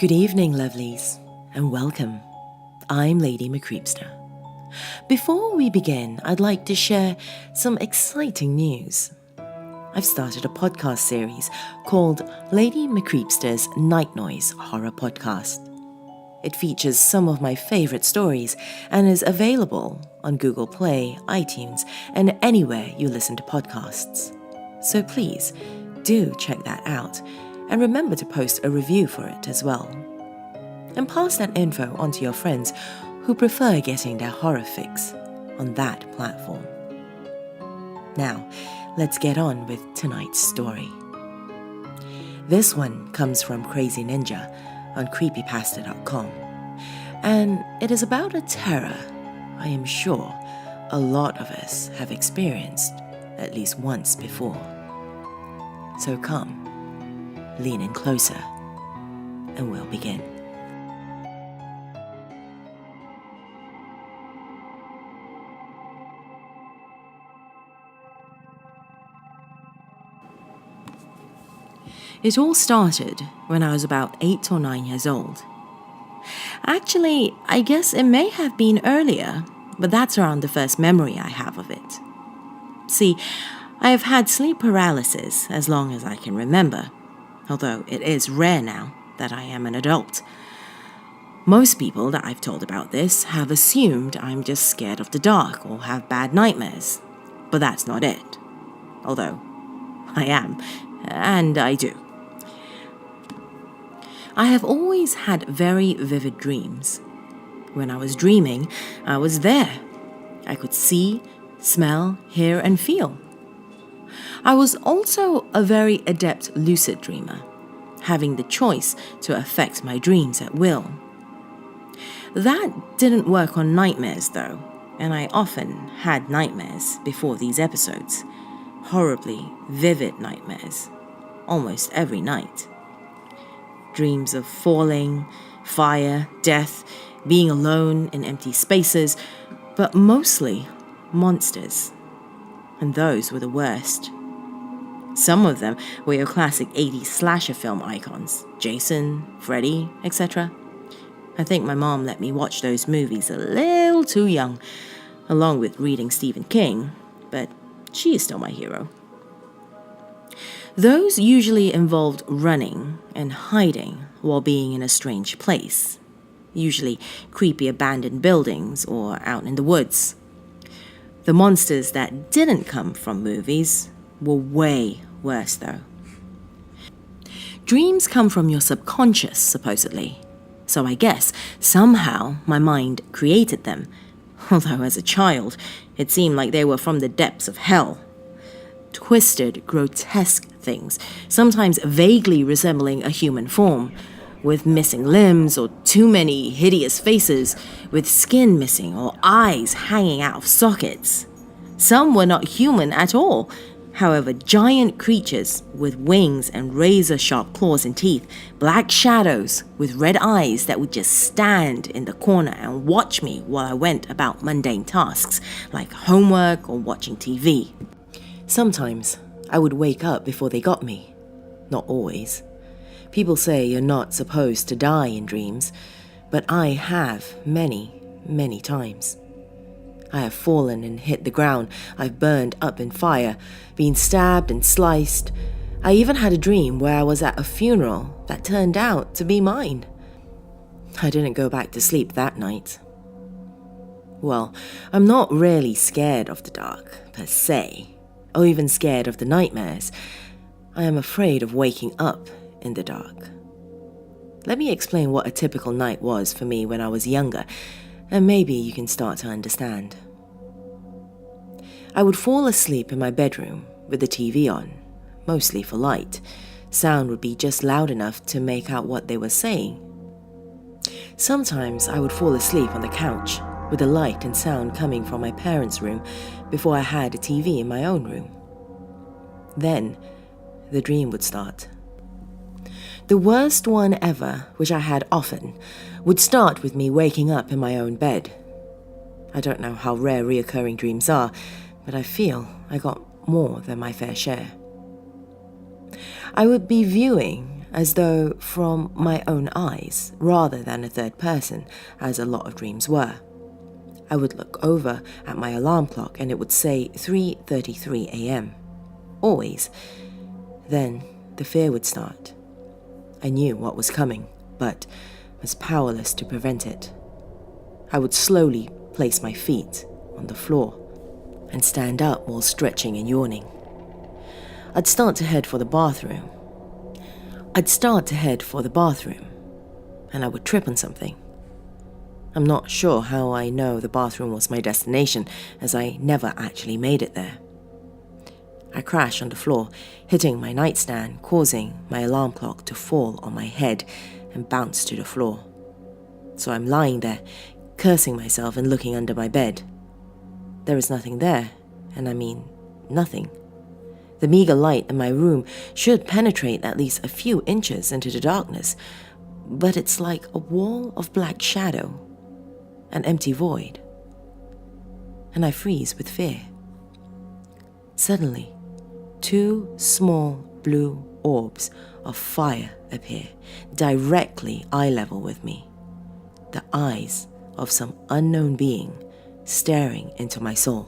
Good evening, lovelies, and welcome. I'm Lady Creepypasta. Before we begin, I'd like to share some exciting news. I've started a podcast series called Lady Creepypasta's Night Noise Horror Podcast. It features some of my favorite stories and is available on Google Play, iTunes, and anywhere you listen to podcasts. So please do check that out. And remember to post a review for it as well. And pass that info on to your friends who prefer getting their horror fix on that platform. Now, let's get on with tonight's story. This one comes from Crazy Ninja on Creepypasta.com. And it is about a terror I am sure a lot of us have experienced at least once before. So come, lean in closer, and we'll begin. It all started when I was about 8 or 9 years old. Actually, I guess it may have been earlier, but that's around the first memory I have of it. See, I have had sleep paralysis as long as I can remember, although it is rare now that I am an adult. Most people that I've told about this have assumed I'm just scared of the dark or have bad nightmares, but that's not it. Although, I am, and I do. I have always had very vivid dreams. When I was dreaming, I was there. I could see, smell, hear, and feel. I was also a very adept lucid dreamer, having the choice to affect my dreams at will. That didn't work on nightmares though, and I often had nightmares before these episodes. Horribly vivid nightmares, almost every night. Dreams of falling, fire, death, being alone in empty spaces, but mostly monsters. And those were the worst. Some of them were your classic 80s slasher film icons, Jason, Freddy, etc. I think my mom let me watch those movies a little too young, along with reading Stephen King, but she is still my hero. Those usually involved running and hiding while being in a strange place, usually creepy abandoned buildings or out in the woods. The monsters that didn't come from movies were way worse though. Dreams come from your subconscious, supposedly, so I guess somehow my mind created them, although as a child it seemed like they were from the depths of hell. Twisted, grotesque things, sometimes vaguely resembling a human form, with missing limbs or too many hideous faces, with skin missing or eyes hanging out of sockets. Some were not human at all, however, giant creatures with wings and razor-sharp claws and teeth, black shadows with red eyes that would just stand in the corner and watch me while I went about mundane tasks, like homework or watching TV. Sometimes I would wake up before they got me. Not always. People say you're not supposed to die in dreams, but I have many, many times. I have fallen and hit the ground. I've burned up in fire, been stabbed and sliced. I even had a dream where I was at a funeral that turned out to be mine. I didn't go back to sleep that night. Well, I'm not really scared of the dark, per se, or even scared of the nightmares. I am afraid of waking up in the dark. Let me explain what a typical night was for me when I was younger, and maybe you can start to understand. I would fall asleep in my bedroom with the TV on, mostly for light. Sound would be just loud enough to make out what they were saying. Sometimes I would fall asleep on the couch with the light and sound coming from my parents' room before I had a TV in my own room. Then the dream would start. The worst one ever, which I had often, would start with me waking up in my own bed. I don't know how rare reoccurring dreams are, but I feel I got more than my fair share. I would be viewing as though from my own eyes, rather than a third person, as a lot of dreams were. I would look over at my alarm clock and it would say 3:33 a.m. Always. Then the fear would start. I knew what was coming, but was powerless to prevent it. I would slowly place my feet on the floor and stand up while stretching and yawning. I'd start to head for the bathroom, and I would trip on something. I'm not sure how I know the bathroom was my destination, as I never actually made it there. I crash on the floor, hitting my nightstand, causing my alarm clock to fall on my head and bounce to the floor. So I'm lying there, cursing myself and looking under my bed. There is nothing there, and I mean nothing. The meager light in my room should penetrate at least a few inches into the darkness, but it's like a wall of black shadow, an empty void. And I freeze with fear. Suddenly, 2 small blue orbs of fire appear, directly eye level with me. The eyes of some unknown being staring into my soul.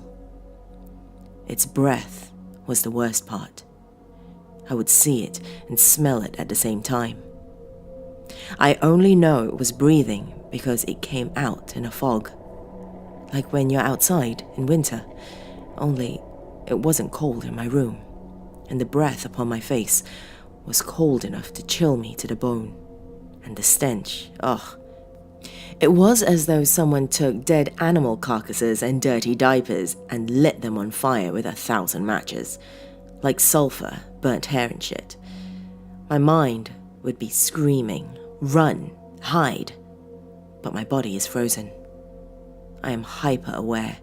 Its breath was the worst part. I would see it and smell it at the same time. I only know it was breathing because it came out in a fog, like when you're outside in winter, only it wasn't cold in my room, and the breath upon my face was cold enough to chill me to the bone. And the stench, it was as though someone took dead animal carcasses and dirty diapers and lit them on fire with 1,000 matches, like sulfur, burnt hair and shit. My mind would be screaming, run, hide, but my body is frozen. I am hyper-aware.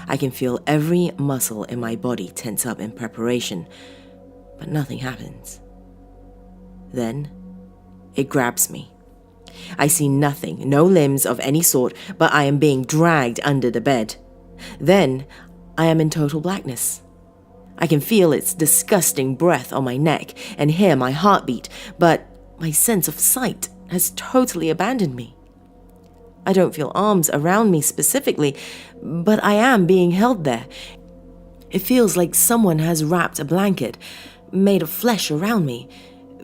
I can feel every muscle in my body tense up in preparation, but nothing happens. Then, it grabs me. I see nothing, no limbs of any sort, but I am being dragged under the bed. Then, I am in total blackness. I can feel its disgusting breath on my neck and hear my heartbeat, but my sense of sight has totally abandoned me. I don't feel arms around me specifically, but I am being held there. It feels like someone has wrapped a blanket made of flesh around me,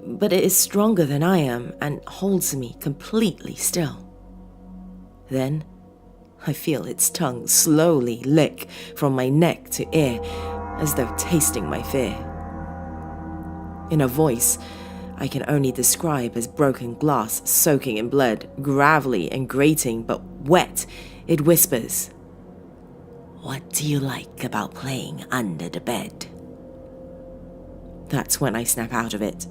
but it is stronger than I am and holds me completely still. Then, I feel its tongue slowly lick from my neck to ear, as though tasting my fear. In a voice I can only describe as broken glass soaking in blood, gravelly and grating but wet, it whispers, "What do you like about playing under the bed?" That's when I snap out of it.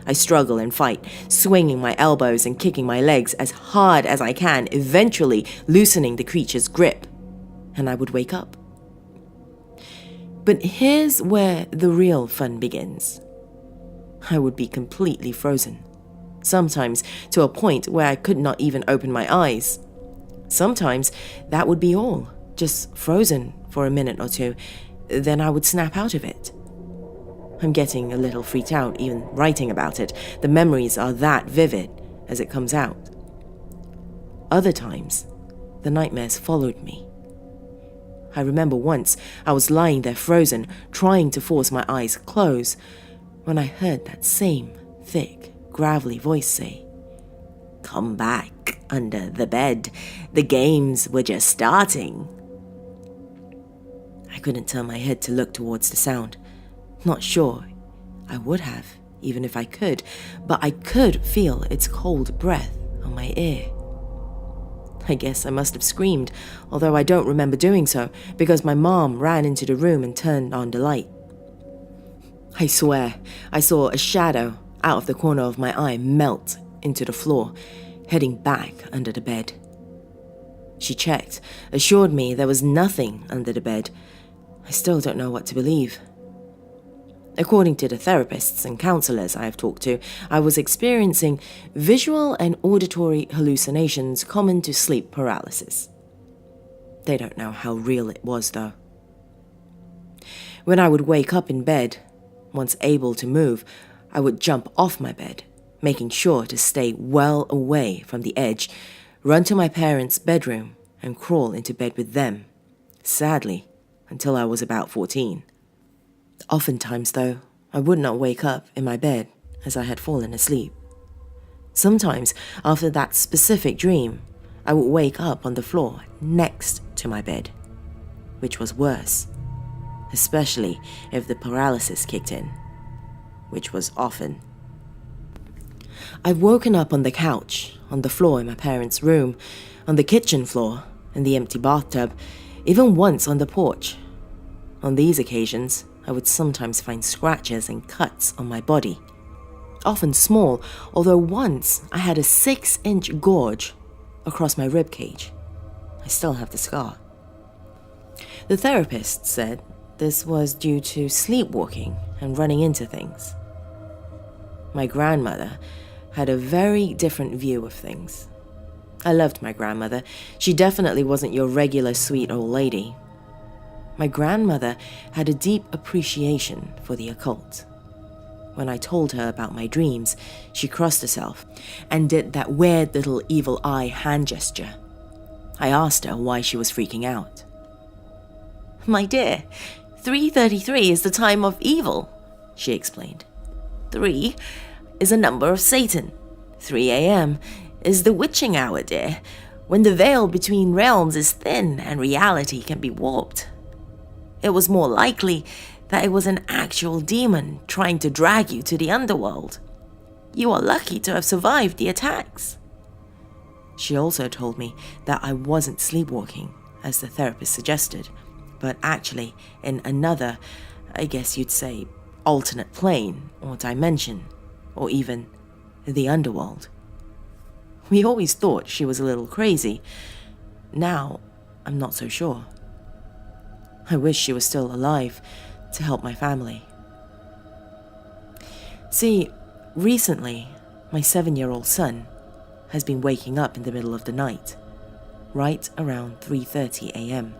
I struggle and fight, swinging my elbows and kicking my legs as hard as I can, eventually loosening the creature's grip, and I would wake up. But here's where the real fun begins. I would be completely frozen, sometimes to a point where I could not even open my eyes. Sometimes that would be all, just frozen for a minute or two, then I would snap out of it. I'm getting a little freaked out even writing about it. The memories are that vivid as it comes out. Other times, the nightmares followed me. I remember once I was lying there frozen, trying to force my eyes close, when I heard that same thick, gravelly voice say, "Come back under the bed. The games were just starting." I couldn't turn my head to look towards the sound. Not sure I would have, even if I could, but I could feel its cold breath on my ear. I guess I must have screamed, although I don't remember doing so, because my mom ran into the room and turned on the light. I swear I saw a shadow out of the corner of my eye melt into the floor, heading back under the bed. She checked, assured me there was nothing under the bed. I still don't know what to believe. According to the therapists and counselors I have talked to, I was experiencing visual and auditory hallucinations common to sleep paralysis. They don't know how real it was, though. When I would wake up in bed, once able to move, I would jump off my bed, making sure to stay well away from the edge, run to my parents' bedroom, and crawl into bed with them, sadly, until I was about 14. Oftentimes, though, I would not wake up in my bed as I had fallen asleep. Sometimes, after that specific dream, I would wake up on the floor next to my bed, which was worse, especially if the paralysis kicked in, which was often. I've woken up on the couch, on the floor in my parents' room, on the kitchen floor, in the empty bathtub, even once on the porch. On these occasions, I would sometimes find scratches and cuts on my body, often small, although once I had a 6-inch gorge across my ribcage. I still have the scar. The therapist said this was due to sleepwalking and running into things. My grandmother had a very different view of things. I loved my grandmother. She definitely wasn't your regular sweet old lady. My grandmother had a deep appreciation for the occult. When I told her about my dreams, she crossed herself and did that weird little evil eye hand gesture. I asked her why she was freaking out. "My dear, 3:33 is the time of evil," she explained. 3 is a number of Satan. 3 a.m. is the witching hour, dear, when the veil between realms is thin and reality can be warped. It was more likely that it was an actual demon trying to drag you to the underworld. You are lucky to have survived the attacks. She also told me that I wasn't sleepwalking, as the therapist suggested, but actually in another, I guess you'd say, alternate plane or dimension, or even the underworld. We always thought she was a little crazy. Now, I'm not so sure. I wish she was still alive to help my family. See, recently, my 7-year-old son has been waking up in the middle of the night, right around 3:30 a.m.,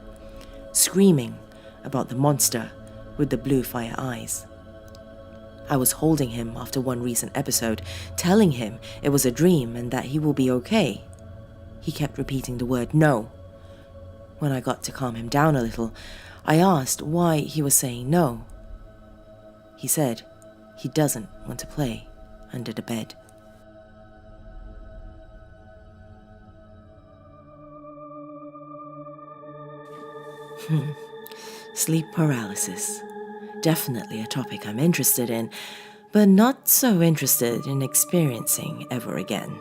screaming about the monster with the blue fire eyes. I was holding him after one recent episode, telling him it was a dream and that he will be okay. He kept repeating the word no. When I got to calm him down a little, I asked why he was saying no. He said he doesn't want to play under the bed. Sleep paralysis. Definitely a topic I'm interested in, but not so interested in experiencing ever again.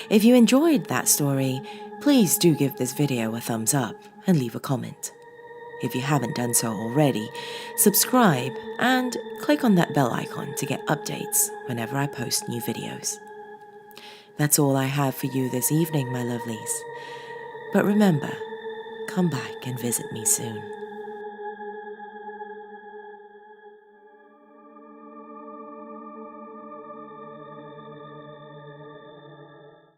If you enjoyed that story, please do give this video a thumbs up and leave a comment. If you haven't done so already, subscribe and click on that bell icon to get updates whenever I post new videos. That's all I have for you this evening, my lovelies. But remember, come back and visit me soon.